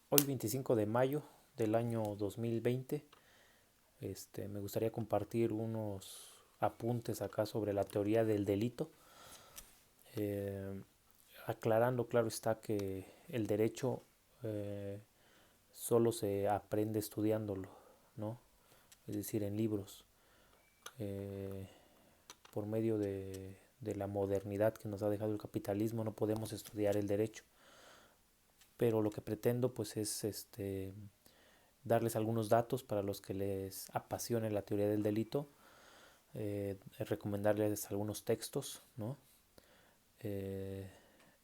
Hoy 25 de mayo del año 2020, me gustaría compartir unos apuntes acá sobre la teoría del delito, eh, aclarando, claro está, que el derecho eh, solo se aprende estudiándolo, ¿no? Es decir, en libros, eh, por medio de la modernidad que nos ha dejado el capitalismo, no podemos estudiar el derecho. Pero lo que pretendo pues es darles algunos datos para los que les apasione la teoría del delito, recomendarles algunos textos, ¿no? Eh,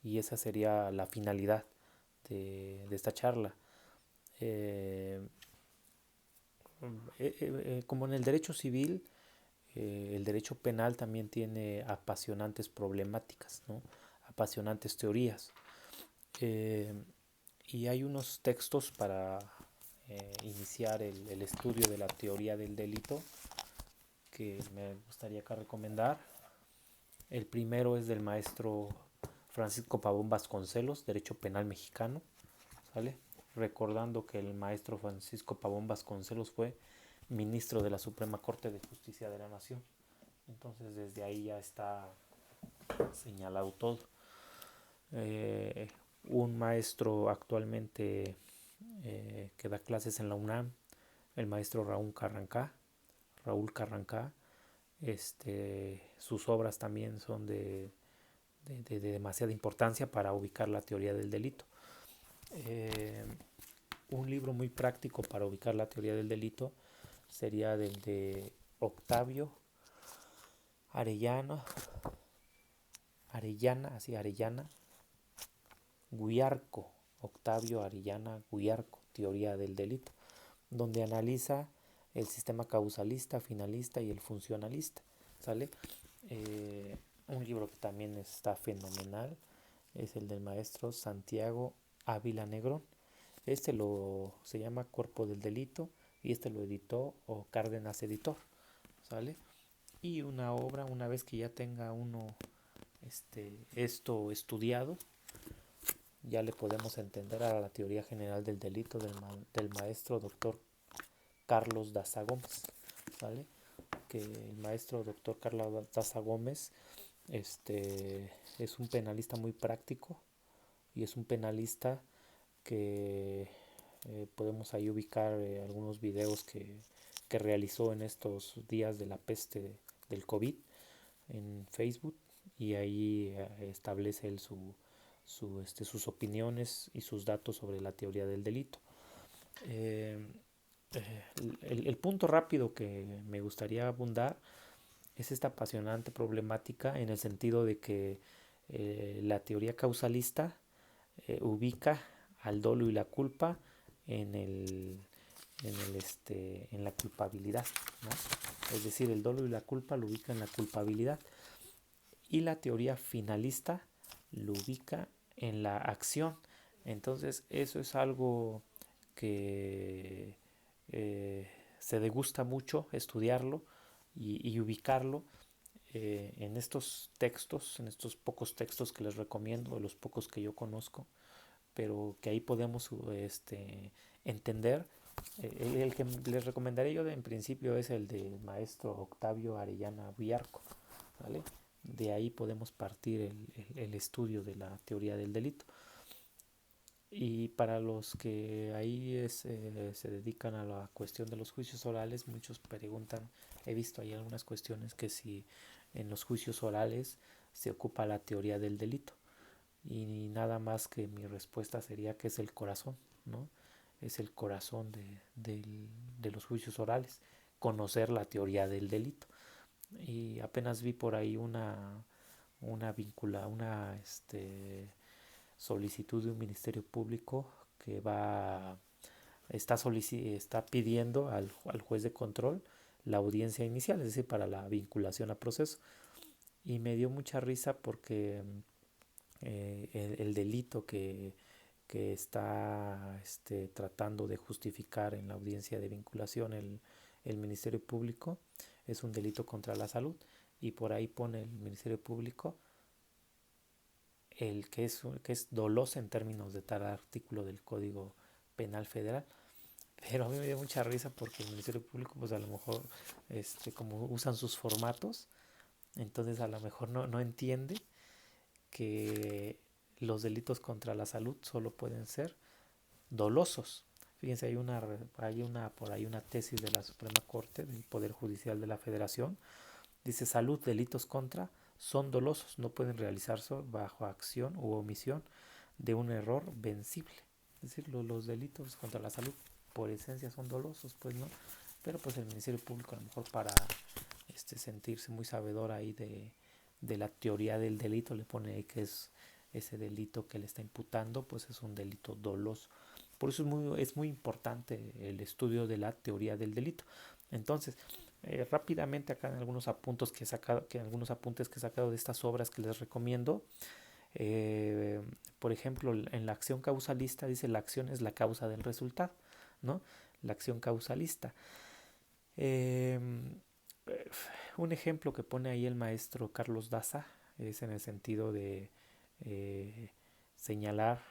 y esa sería la finalidad de esta charla. Eh, como en el derecho civil, el derecho penal también tiene apasionantes problemáticas, ¿no? Apasionantes teorías. Eh, y hay unos textos para iniciar el estudio de la teoría del delito que me gustaría acá recomendar. El primero es del maestro Francisco Pavón Vasconcelos, Derecho Penal Mexicano, ¿sale? Recordando que el maestro Francisco Pavón Vasconcelos fue ministro de la Suprema Corte de Justicia de la Nación. Entonces desde ahí ya está señalado todo. Eh, un maestro actualmente que da clases en la UNAM, el maestro Raúl Carrancá. Sus obras también son de demasiada importancia para ubicar la teoría del delito. Eh, un libro muy práctico para ubicar la teoría del delito sería del de Octavio Arellano, Arellana Guiarco, Octavio Arellana Guiarco, Teoría del Delito, donde analiza el sistema causalista, finalista y el funcionalista, ¿sale? Un libro que también está fenomenal es el del maestro Santiago Ávila Negrón. Se llama Cuerpo del Delito y lo editó o Cárdenas Editor, ¿sale? Y una obra, una vez que ya tenga uno esto estudiado, ya le podemos entender a la teoría general del delito del maestro doctor Carlos Daza Gómez, ¿vale? Que el maestro doctor Carlos Daza Gómez es un penalista muy práctico y es un penalista que podemos ahí ubicar algunos videos que realizó en estos días de la peste del COVID en Facebook, y ahí establece él sus opiniones y sus datos sobre la teoría del delito. Eh, el punto rápido que me gustaría abundar es esta apasionante problemática en el sentido de que la teoría causalista ubica al dolo y la culpa en en la culpabilidad, ¿no? Es decir, el dolo y la culpa lo ubica en la culpabilidad, y la teoría finalista lo ubica en la acción. Entonces eso es algo que se degusta mucho estudiarlo y ubicarlo en estos textos, en estos pocos textos que les recomiendo, de los pocos que yo conozco, pero que ahí podemos entender. El que les recomendaré yo en principio es el del maestro Octavio Arellana Villarco, ¿vale? De ahí podemos partir el estudio de la teoría del delito. Y para los que ahí se dedican a la cuestión de los juicios orales, muchos preguntan, he visto ahí algunas cuestiones que si en los juicios orales se ocupa la teoría del delito. Y nada más que mi respuesta sería que es el corazón, ¿no? Es el corazón de los juicios orales, conocer la teoría del delito. Y apenas vi por ahí una solicitud de un ministerio público que está pidiendo al juez de control la audiencia inicial, es decir, para la vinculación a proceso. Y me dio mucha risa porque el delito que está tratando de justificar en la audiencia de vinculación el Ministerio Público es un delito contra la salud, y por ahí pone el Ministerio Público el que es dolosa en términos de tal artículo del Código Penal Federal. Pero a mí me dio mucha risa porque el Ministerio Público, pues a lo mejor, como usan sus formatos, entonces a lo mejor no entiende que los delitos contra la salud solo pueden ser dolosos. Fíjense, por ahí una tesis de la Suprema Corte del Poder Judicial de la Federación. Dice, salud, delitos contra son dolosos, no pueden realizarse bajo acción u omisión de un error vencible. Es decir, los delitos contra la salud por esencia son dolosos, pues no. Pero pues el Ministerio Público a lo mejor para sentirse muy sabedor ahí de la teoría del delito le pone ahí que es ese delito que le está imputando, pues es un delito doloso. Por eso es muy importante el estudio de la teoría del delito. Entonces, rápidamente acá en algunos apuntes que he sacado de estas obras que les recomiendo. Por ejemplo, en la acción causalista dice la acción es la causa del resultado, ¿no? La acción causalista. Eh, un ejemplo que pone ahí el maestro Carlos Daza es en el sentido de señalar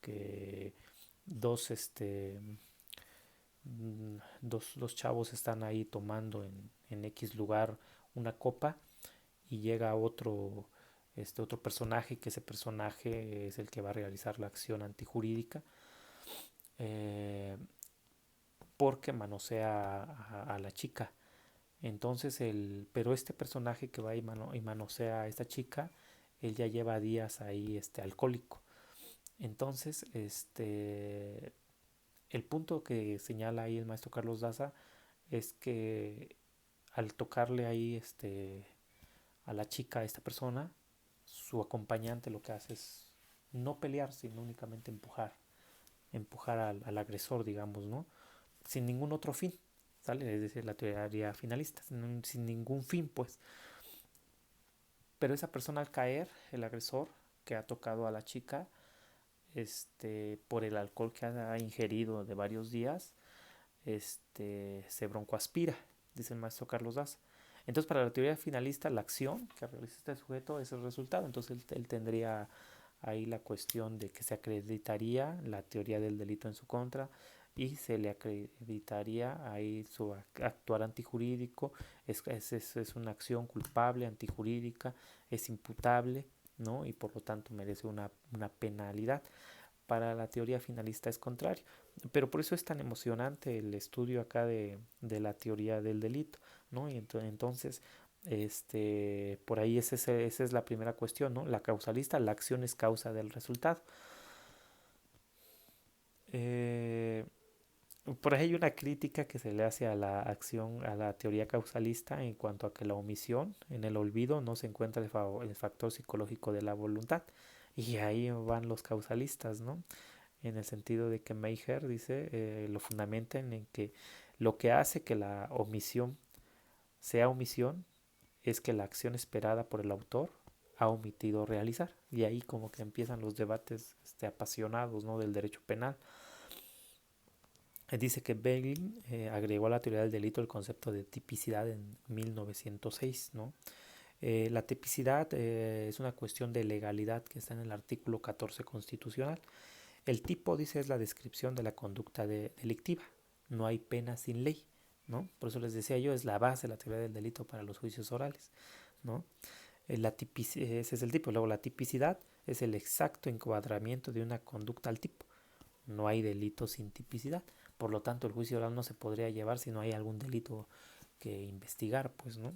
que dos, dos chavos están ahí tomando en X lugar una copa y llega otro personaje, que ese personaje es el que va a realizar la acción antijurídica, eh, porque manosea a la chica. Entonces, pero este personaje que va y manosea a esta chica, él ya lleva días ahí alcohólico. Entonces, el punto que señala ahí el maestro Carlos Daza es que al tocarle ahí a la chica, a esta persona, su acompañante lo que hace es no pelear, sino únicamente empujar al agresor, digamos, ¿no? Sin ningún otro fin, ¿sale? Es decir, la teoría finalista, sin ningún fin, pues. Pero esa persona al caer, el agresor que ha tocado a la chica, por el alcohol que ha ingerido de varios días, se broncoaspira, dice el maestro Carlos Daza. Entonces, para la teoría finalista, la acción que realiza este sujeto es el resultado. Entonces, él tendría ahí la cuestión de que se acreditaría la teoría del delito en su contra y se le acreditaría ahí su actuar antijurídico. Es una acción culpable, antijurídica, es imputable, ¿no? Y por lo tanto merece una penalidad. Para la teoría finalista es contrario. Pero por eso es tan emocionante el estudio acá de la teoría del delito, ¿no? Y entonces, por ahí esa es la primera cuestión, ¿no? La causalista, la acción es causa del resultado. Por ahí hay una crítica que se le hace a la acción, a la teoría causalista en cuanto a que la omisión, en el olvido, no se encuentra el factor psicológico de la voluntad. Y ahí van los causalistas, ¿no? En el sentido de que Meijer dice, lo fundamentan en que lo que hace que la omisión sea omisión es que la acción esperada por el autor ha omitido realizar. Y ahí como que empiezan los debates apasionados, ¿no? Del derecho penal. Dice que Begin agregó a la teoría del delito el concepto de tipicidad en 1906, ¿no? La tipicidad es una cuestión de legalidad que está en el artículo 14 constitucional. El tipo, dice, es la descripción de la conducta delictiva. No hay pena sin ley, ¿no? Por eso les decía yo, es la base de la teoría del delito para los juicios orales, ¿no? Ese es el tipo. Luego la tipicidad es el exacto encuadramiento de una conducta al tipo. No hay delito sin tipicidad. Por lo tanto, el juicio oral no se podría llevar si no hay algún delito que investigar, pues, ¿no?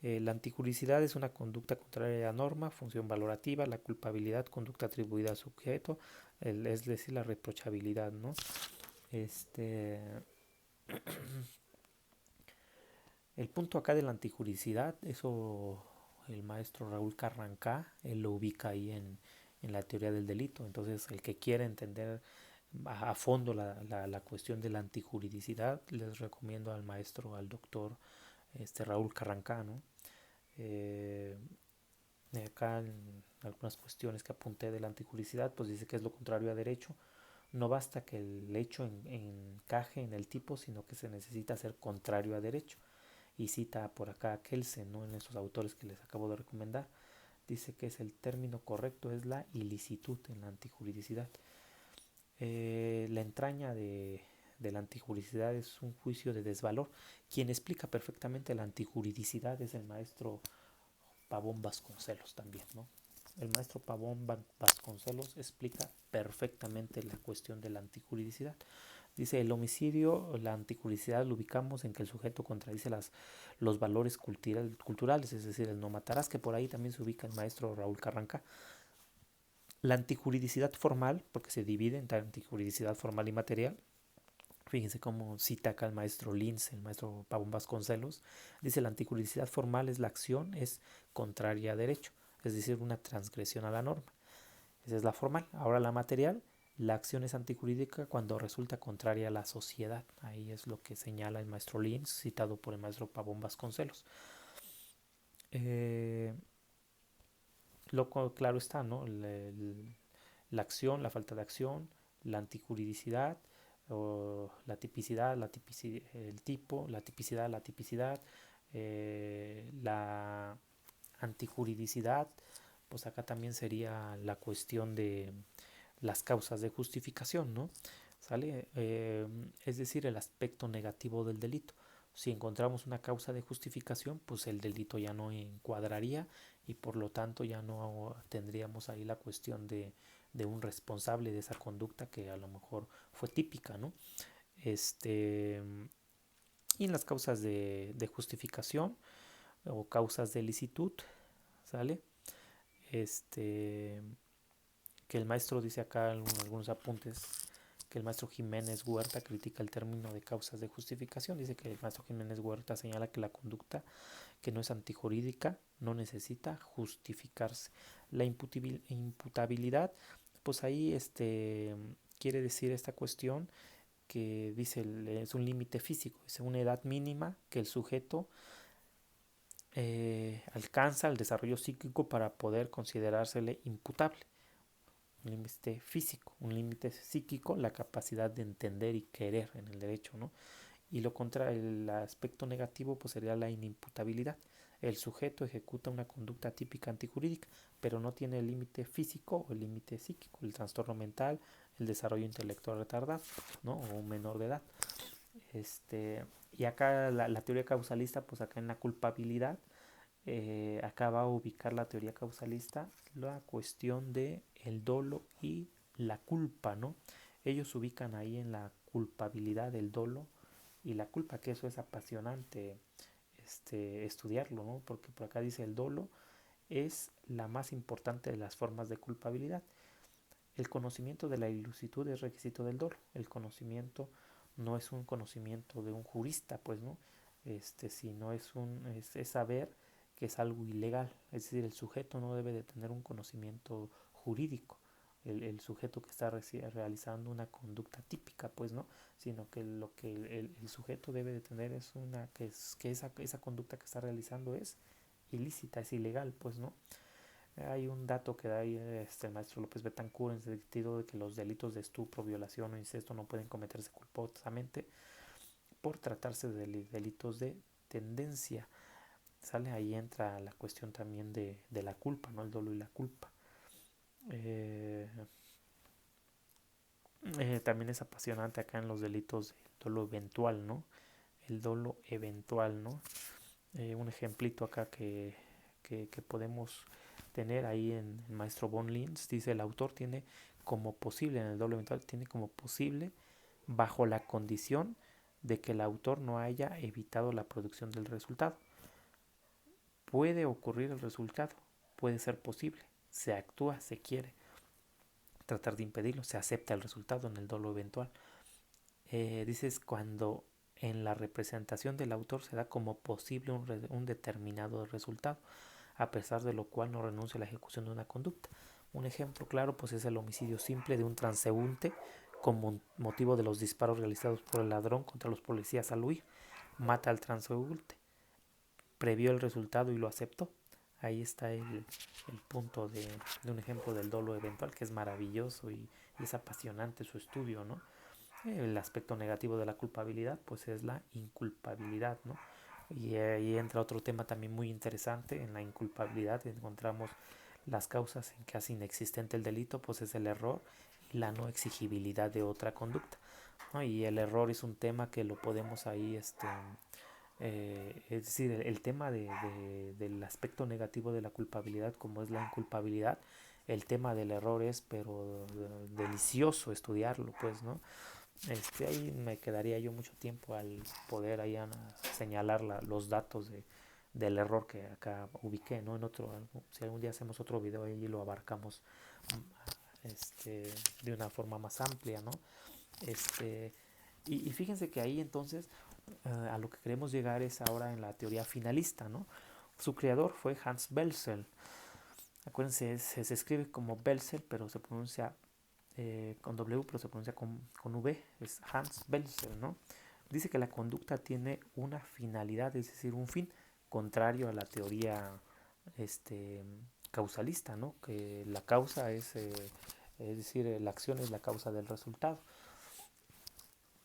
La antijuricidad es una conducta contraria a la norma, función valorativa, la culpabilidad, conducta atribuida al sujeto, es decir, la reprochabilidad, ¿no? El punto acá de la antijuricidad, eso el maestro Raúl Carrancá, él lo ubica ahí en la teoría del delito. Entonces, el que quiera entender a fondo la cuestión de la antijuridicidad, les recomiendo al maestro, al doctor Raúl Carrancá, ¿no? Acá en algunas cuestiones que apunté de la antijuridicidad, pues dice que es lo contrario a derecho. No basta que el hecho encaje en el tipo, sino que se necesita ser contrario a derecho. Y cita por acá a Kelsen, ¿no? En esos autores que les acabo de recomendar. Dice que el término correcto es la ilicitud en la antijuridicidad. La entraña de la antijuridicidad es un juicio de desvalor. Quien explica perfectamente la antijuridicidad es el maestro Pavón Vasconcelos también, ¿no? El maestro Pavón Vasconcelos explica perfectamente la cuestión de la antijuridicidad. Dice, el homicidio, la antijuridicidad lo ubicamos en que el sujeto contradice los valores culturales, es decir, el no matarás, que por ahí también se ubica el maestro Raúl Carranca. La antijuridicidad formal, porque se divide entre antijuridicidad formal y material. Fíjense cómo cita acá el maestro Linz, el maestro Pavón Vasconcelos. Dice, la antijuridicidad formal es la acción, es contraria a derecho, es decir, una transgresión a la norma. Esa es la formal. Ahora la material, la acción es antijurídica cuando resulta contraria a la sociedad. Ahí es lo que señala el maestro Linz, citado por el maestro Pavón Vasconcelos. Claro está, ¿no? La acción, la falta de acción, la antijuridicidad, o la tipicidad, el tipo, la tipicidad, la antijuridicidad, pues acá también sería la cuestión de las causas de justificación, ¿no? ¿Sale? Es decir, el aspecto negativo del delito. Si encontramos una causa de justificación, pues el delito ya no encuadraría y por lo tanto ya no tendríamos ahí la cuestión de un responsable de esa conducta que a lo mejor fue típica, ¿no? Y en las causas de justificación o causas de licitud, ¿sale? Que el maestro dice acá en algunos apuntes que el maestro Jiménez Huerta critica el término de causas de justificación. Dice que el maestro Jiménez Huerta señala que la conducta que no es antijurídica no necesita justificarse. La imputabilidad, pues ahí quiere decir esta cuestión que dice es un límite físico, es una edad mínima que el sujeto alcanza el desarrollo psíquico para poder considerársele imputable. Un límite físico, un límite psíquico, la capacidad de entender y querer en el derecho, ¿no? Y lo contra el aspecto negativo pues sería la inimputabilidad. El sujeto ejecuta una conducta típica antijurídica, pero no tiene el límite físico o el límite psíquico, el trastorno mental, el desarrollo intelectual retardado, ¿no? O un menor de edad. Y acá la teoría causalista, pues acá en la culpabilidad, acá va a ubicar la teoría causalista la cuestión de el dolo y la culpa, ¿no? Ellos ubican ahí en la culpabilidad el dolo y la culpa, que eso es apasionante estudiarlo, ¿no? Porque por acá dice el dolo es la más importante de las formas de culpabilidad. El conocimiento de la ilicitud es requisito del dolo. El conocimiento no es un conocimiento de un jurista, pues, ¿no? Sino es saber que es algo ilegal. Es decir, el sujeto no debe de tener un conocimiento jurídico. El sujeto que está realizando una conducta típica, pues, ¿no? Sino que lo que el sujeto debe de tener es que esa conducta que está realizando es ilícita, es ilegal, pues, ¿no? Hay un dato que da ahí el maestro López Betancourt en el sentido de que los delitos de estupro, violación o incesto no pueden cometerse culposamente por tratarse de delitos de tendencia. ¿Sale? Ahí entra la cuestión también de la culpa, ¿no? El dolo y la culpa. También es apasionante acá en los delitos del dolo eventual, ¿no? El dolo eventual, ¿no? Un ejemplito acá que podemos tener ahí en el maestro von Linz, dice el autor tiene como posible, en el dolo eventual, tiene como posible bajo la condición de que el autor no haya evitado la producción del resultado. Puede ocurrir el resultado, puede ser posible, se actúa, se quiere tratar de impedirlo, se acepta el resultado en el dolo eventual. Dices cuando en la representación del autor se da como posible un determinado resultado, a pesar de lo cual no renuncia a la ejecución de una conducta. Un ejemplo claro pues es el homicidio simple de un transeúnte con motivo de los disparos realizados por el ladrón contra los policías al huir. Mata al transeúnte, previó el resultado y lo aceptó. Ahí está el punto de un ejemplo del dolo eventual que es maravilloso y es apasionante su estudio, ¿no? El aspecto negativo de la culpabilidad pues es la inculpabilidad, ¿no? Y ahí entra otro tema también muy interesante. En la inculpabilidad encontramos las causas en que hace inexistente el delito, pues es el error la no exigibilidad de otra conducta, ¿no? Y el error es un tema que lo podemos ahí, es decir, el tema del aspecto negativo de la culpabilidad, como es la inculpabilidad, el tema del error es, pero delicioso estudiarlo, pues, ¿no? Ahí me quedaría yo mucho tiempo al poder ahí señalar los datos del error que acá ubiqué, ¿no? En otro, si algún día hacemos otro video ahí lo abarcamos de una forma más amplia, ¿no? Este, y fíjense que ahí entonces a lo que queremos llegar es ahora en la teoría finalista, ¿no? Su creador fue Hans Belzel. Acuérdense, se escribe como Belzel, pero se pronuncia con W, pero se pronuncia con V. Es Hans Belzel, ¿no? Dice que la conducta tiene una finalidad, es decir, un fin, contrario a la teoría causalista, ¿no? Que la causa es decir, la acción es la causa del resultado.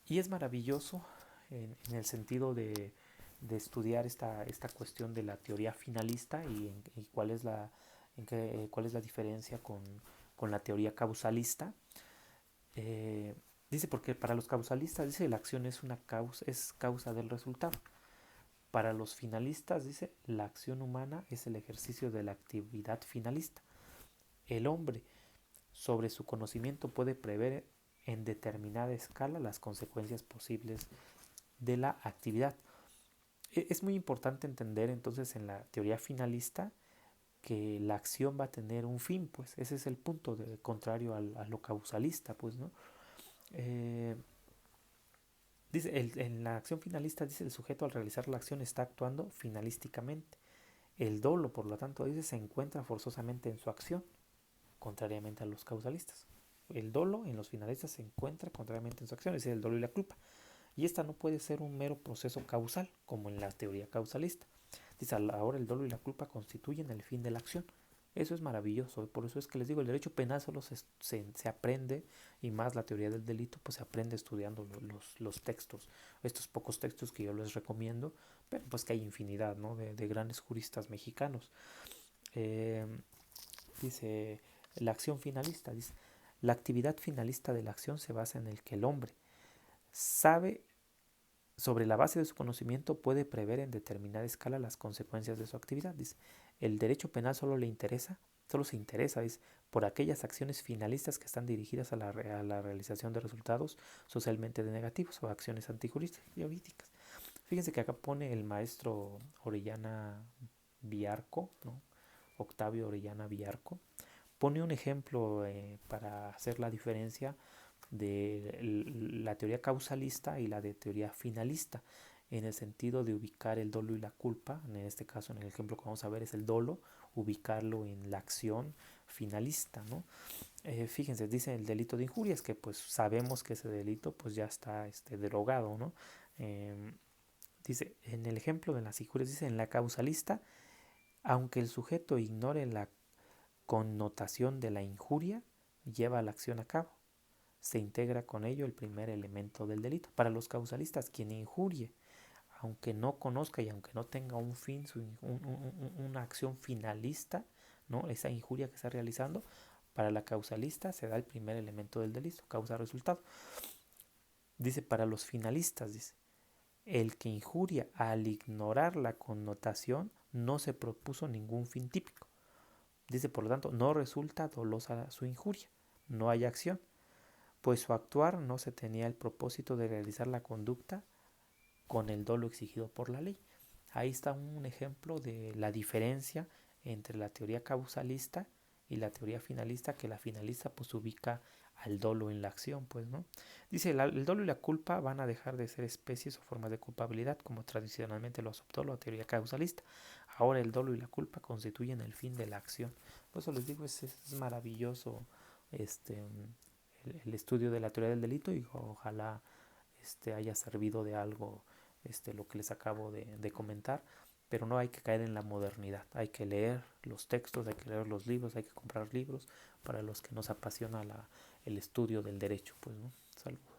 Y es maravilloso en el sentido de estudiar esta cuestión de la teoría finalista y cuál es la diferencia con la teoría causalista. Dice, porque para los causalistas, dice, la acción es causa del resultado. Para los finalistas, dice, la acción humana es el ejercicio de la actividad finalista. El hombre, sobre su conocimiento, puede prever en determinada escala las consecuencias posibles de la actividad. Es muy importante entender entonces en la teoría finalista que la acción va a tener un fin, pues ese es el punto contrario a lo causalista, pues, ¿no? Dice, en la acción finalista dice el sujeto al realizar la acción está actuando finalísticamente. El dolo, por lo tanto, dice, se encuentra forzosamente en su acción, contrariamente a los causalistas. El dolo en los finalistas se encuentra contrariamente en su acción, es decir, el dolo y la culpa. Y esta no puede ser un mero proceso causal, como en la teoría causalista. Dice, ahora el dolo y la culpa constituyen el fin de la acción. Eso es maravilloso, por eso es que les digo, el derecho penal solo se aprende, y más la teoría del delito, pues se aprende estudiando los textos, estos pocos textos que yo les recomiendo, pero pues que hay infinidad, ¿no? de grandes juristas mexicanos. Eh, dice, la acción finalista, dice, la actividad finalista de la acción se basa en el que el hombre sabe, sobre la base de su conocimiento, puede prever en determinada escala las consecuencias de su actividad. Dice, el derecho penal solo se interesa, dice, por aquellas acciones finalistas que están dirigidas a la realización de resultados socialmente negativos o acciones antijurídicas. Fíjense que acá pone el maestro Orellana Viarco, ¿no? Octavio Orellana Viarco, pone un ejemplo para hacer la diferencia de la teoría causalista y la de teoría finalista, en el sentido de ubicar el dolo y la culpa. En este caso, en el ejemplo que vamos a ver, es el dolo, ubicarlo en la acción finalista, ¿no? Fíjense, dice el delito de injurias, que pues sabemos que ese delito pues ya está derogado, ¿no? Dice, en el ejemplo de las injurias, dice, en la causalista, aunque el sujeto ignore la connotación de la injuria, lleva la acción a cabo. Se integra con ello el primer elemento del delito. Para los causalistas, quien injurie, aunque no conozca y aunque no tenga un fin, una acción finalista, ¿no? Esa injuria que está realizando, para la causalista se da el primer elemento del delito, causa-resultado. Dice, para los finalistas, dice, el que injuria al ignorar la connotación no se propuso ningún fin típico. Dice, por lo tanto, no resulta dolosa su injuria, no hay acción, pues su actuar no se tenía el propósito de realizar la conducta con el dolo exigido por la ley. Ahí está un ejemplo de la diferencia entre la teoría causalista y la teoría finalista, que la finalista pues ubica al dolo en la acción, pues, ¿no? Dice, el dolo y la culpa van a dejar de ser especies o formas de culpabilidad, como tradicionalmente lo aceptó la teoría causalista. Ahora el dolo y la culpa constituyen el fin de la acción. Por eso les digo, es maravilloso el estudio de la teoría del delito, y ojalá haya servido de algo lo que les acabo de comentar. Pero no hay que caer en la modernidad, hay que leer los textos, hay que leer los libros, hay que comprar libros para los que nos apasiona el estudio del derecho, pues, ¿no? Saludos.